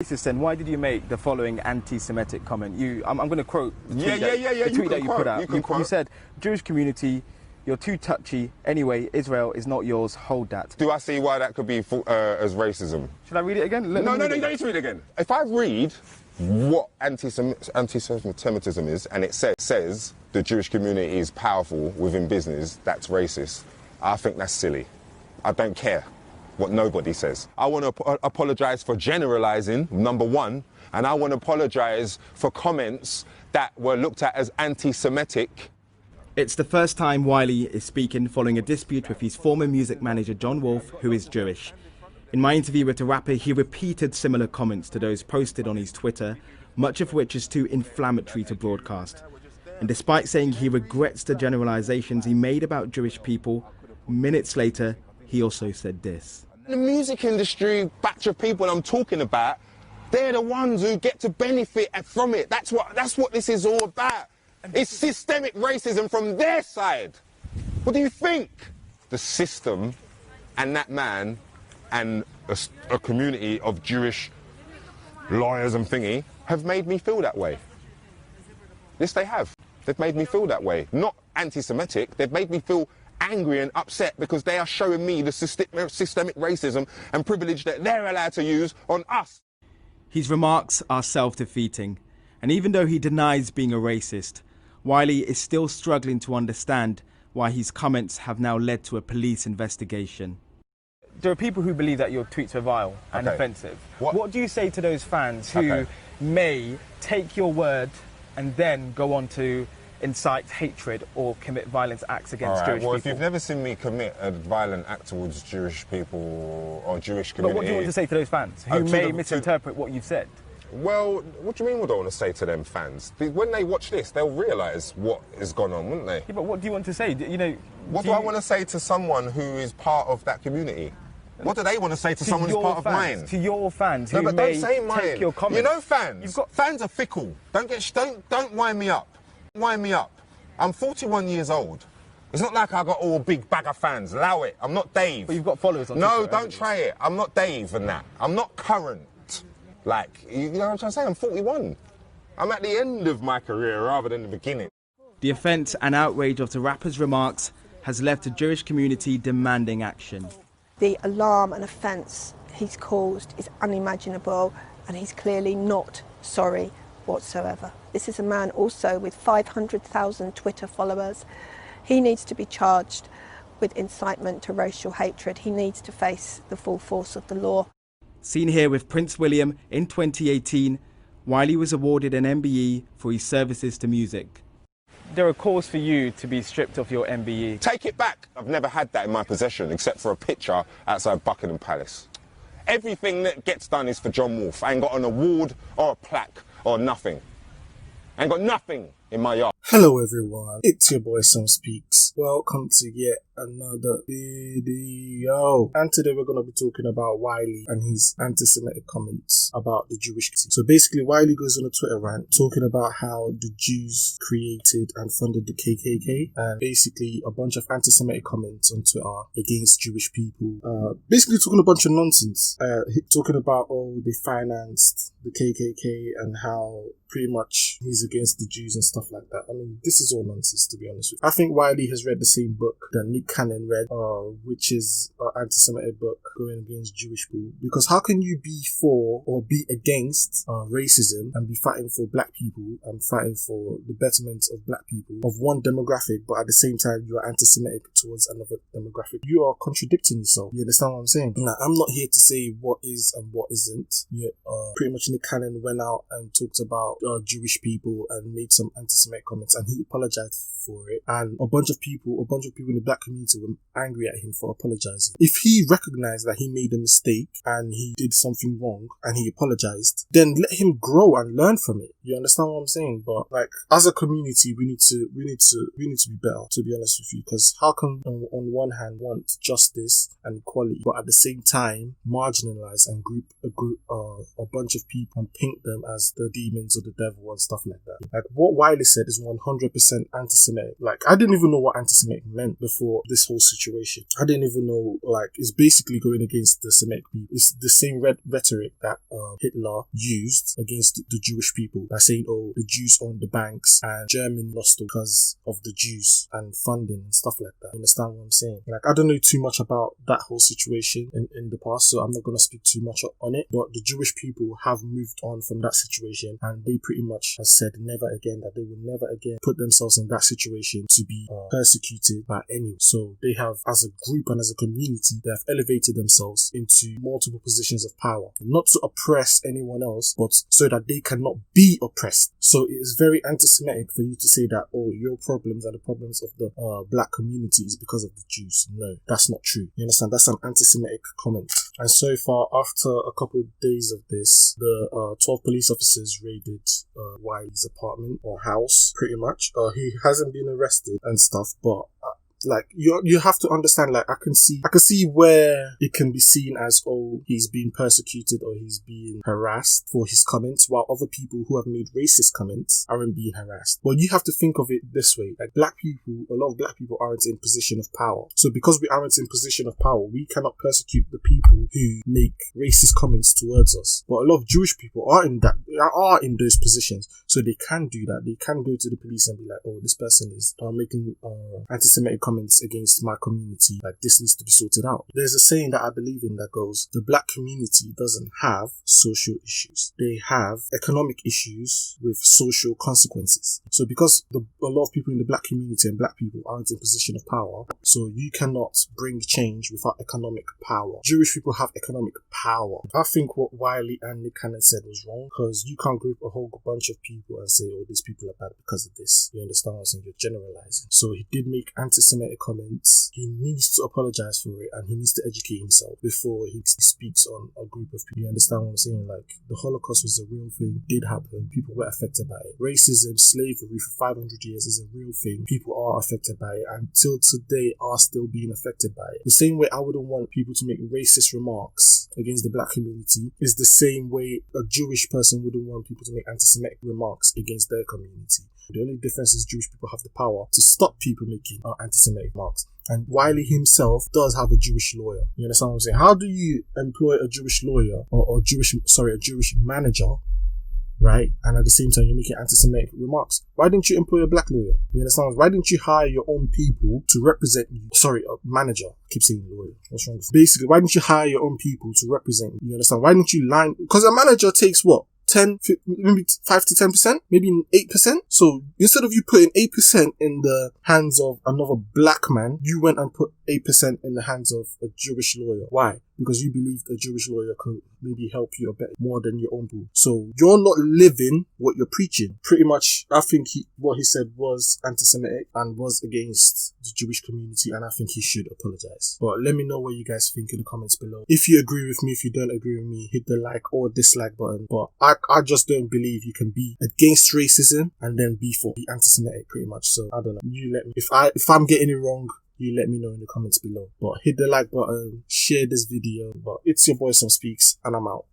Then why did you make the following anti-Semitic comment? I'm going to quote the tweet that you put out. You said, Jewish community, you're too touchy. Anyway, Israel is not yours. Hold that. Do I see why that could be as racism? Should I read it again? No, you don't need to read it again. If I read what anti-Semitism is, and it says the Jewish community is powerful within business, that's racist, I think that's silly. I don't care what nobody says. I want to apologise for generalising, number one, and I want to apologise for comments that were looked at as anti-Semitic. It's the first time Wiley is speaking following a dispute with his former music manager John Wolfe, who is Jewish. In my interview with the rapper, he repeated similar comments to those posted on his Twitter, much of which is too inflammatory to broadcast. And despite saying he regrets the generalisations he made about Jewish people, minutes later, he also said this. The music industry, batch of people I'm talking about, they're the ones who get to benefit from it. That's what this is all about. It's systemic racism from their side. What do you think? The system and that man and a community of Jewish lawyers and thingy have made me feel that way. Yes, they have. They've made me feel that way. Not anti-Semitic. They've made me feel angry and upset because they are showing me the systemic racism and privilege that they're allowed to use on us. His remarks are self-defeating, and even though he denies being a racist, Wiley is still struggling to understand why his comments have now led to a police investigation. There are people who believe that your tweets are vile and offensive. What do you say to those fans who may take your word and then go on to incite hatred or commit violent acts against Jewish people? Well, if you've never seen me commit a violent act towards Jewish people or Jewish community... But what do you want to say to those fans who may misinterpret what you've said? Well, what do you mean what I want to say to them fans? When they watch this, they'll realise what has gone on, wouldn't they? Yeah, but what do you want to say? What do I want to say to someone who is part of that community? What do they want to say to someone who's part of mine? To your fans who but may don't say mine. Take your comments. You know fans? Fans are fickle. Don't wind me up. Wind me up. I'm 41 years old. It's not like I got all big bag of fans. Allow it. I'm not Dave. But you've got followers on Twitter. No, don't try it. I'm not Dave and that. I'm not current. Like, you know what I'm trying to say? I'm 41. I'm at the end of my career rather than the beginning. The offence and outrage of the rapper's remarks has left the Jewish community demanding action. The alarm and offence he's caused is unimaginable, and he's clearly not sorry whatsoever. This is a man also with 500,000 Twitter followers. He needs to be charged with incitement to racial hatred. He needs to face the full force of the law. Seen here with Prince William in 2018, Wiley was awarded an MBE for his services to music. There are calls for you to be stripped of your MBE. Take it back. I've never had that in my possession except for a picture outside Buckingham Palace. Everything that gets done is for John Wolfe. I ain't got an award or a plaque or nothing. I ain't got nothing in my yard. Hello everyone, it's your boy Sam Speaks. Welcome to yet another video. And today we're going to be talking about Wiley and his anti-Semitic comments about the Jewish community. So basically Wiley goes on a Twitter rant talking about how the Jews created and funded the KKK, and basically a bunch of anti-Semitic comments on Twitter against Jewish people. Basically talking a bunch of nonsense. Talking about, they financed the KKK and how pretty much he's against the Jews and stuff like that. I mean, this is all nonsense, to be honest with you. I think Wiley has read the same book that Nick Cannon read, which is an anti-Semitic book going against Jewish people. Because how can you be for or be against racism and be fighting for black people and fighting for the betterment of black people of one demographic, but at the same time you are anti-Semitic towards another demographic? You are contradicting yourself. You understand what I'm saying? Now, I'm not here to say what is and what isn't. Pretty much Nick Cannon went out and talked about Jewish people and made some anti-Semitic comments, and he apologized for it, and a bunch of people in the black community were angry at him for apologizing. If he recognized that he made a mistake and he did something wrong and he apologized, then let him grow and learn from it. You understand what I'm saying? But like, as a community, we need to be better, to be honest with you, because how can on one hand want justice and equality, but at the same time marginalize and group a bunch of people and paint them as the demons or the devil and stuff like that? Like, what Wiley Wiley said is 100% anti-Semitic. Like, I didn't even know what anti-Semitic meant before this whole situation. I didn't even know, like, it's basically going against the Semitic people. It's the same rhetoric that Hitler used against the Jewish people by saying, oh, the Jews owned the banks and Germany lost because of the Jews and funding and stuff like that. You understand what I'm saying? Like, I don't know too much about that whole situation in the past, so I'm not going to speak too much on it, but the Jewish people have moved on from that situation, and they pretty much have said never again, that they will never again put themselves in that situation to be persecuted by anyone. So they have, as a group and as a community, they have elevated themselves into multiple positions of power, not to oppress anyone else, but so that they cannot be oppressed. So it is very anti-Semitic for you to say that, oh, your problems are the problems of the black community is because of the Jews. No, that's not true. You understand? That's an anti-Semitic comment. And so far, after a couple of days of this, the 12 police officers raided Wiley's apartment or house, pretty much. He hasn't been arrested and stuff, but like, you have to understand, like, I can see where it can be seen as, oh, he's being persecuted or he's being harassed for his comments, while other people who have made racist comments aren't being harassed. But you have to think of it this way, like, a lot of black people aren't in position of power. So because we aren't in position of power, we cannot persecute the people who make racist comments towards us. But a lot of Jewish people are in those positions, so they can do that. They can go to the police and be like, oh, this person is making anti-Semitic comments against my community, like, this needs to be sorted out. There's a saying that I believe in that goes, the black community doesn't have social issues. They have economic issues with social consequences. So because a lot of people in the black community and black people aren't in position of power, so you cannot bring change without economic power. Jewish people have economic power. I think what Wiley and Nick Cannon said was wrong, because you can't group a whole bunch of people and say, oh, these people are bad because of this. You understand what I'm saying? You're generalizing. So he did make anti-Semitic comments. He needs to apologize for it, and he needs to educate himself before he speaks on a group of people. You understand what I'm saying? Like, the Holocaust was a real thing, did happen, people were affected by it. Racism, slavery for 500 years is a real thing. People are affected by it, and till today are still being affected by it. The same way I wouldn't want people to make racist remarks against the black community is the same way a Jewish person wouldn't want people to make anti-Semitic remarks against their community. The only difference is Jewish people have the power to stop people making anti-Semitic remarks. And Wiley himself does have a Jewish lawyer. You understand what I'm saying? How do you employ a Jewish lawyer or a Jewish manager, right? And at the same time, you're making anti-Semitic remarks. Why didn't you employ a black lawyer? You understand? Why didn't you hire your own people to represent you? Sorry, a manager. I keep saying lawyer. What's wrong with it? Basically, why didn't you hire your own people to represent you? You understand? Why didn't you line? Because a manager takes what? 10, maybe 5 to 10%, maybe 8%. So instead of you putting 8% in the hands of another black man, you went and put 8% in the hands of a Jewish lawyer. Why? Because you believed a Jewish lawyer could maybe help you a bit more than your own boo. So you're not living what you're preaching. Pretty much, I think what he said was anti-Semitic and was against the Jewish community, and I think he should apologize. But let me know what you guys think in the comments below. If you agree with me, if you don't agree with me, hit the like or dislike button. But I just don't believe you can be against racism and then be anti-Semitic, pretty much. So I don't know. You let me, if I'm getting it wrong, you let me know in the comments below. But hit the like button, share this video. But it's your boy Some Speaks, and I'm out.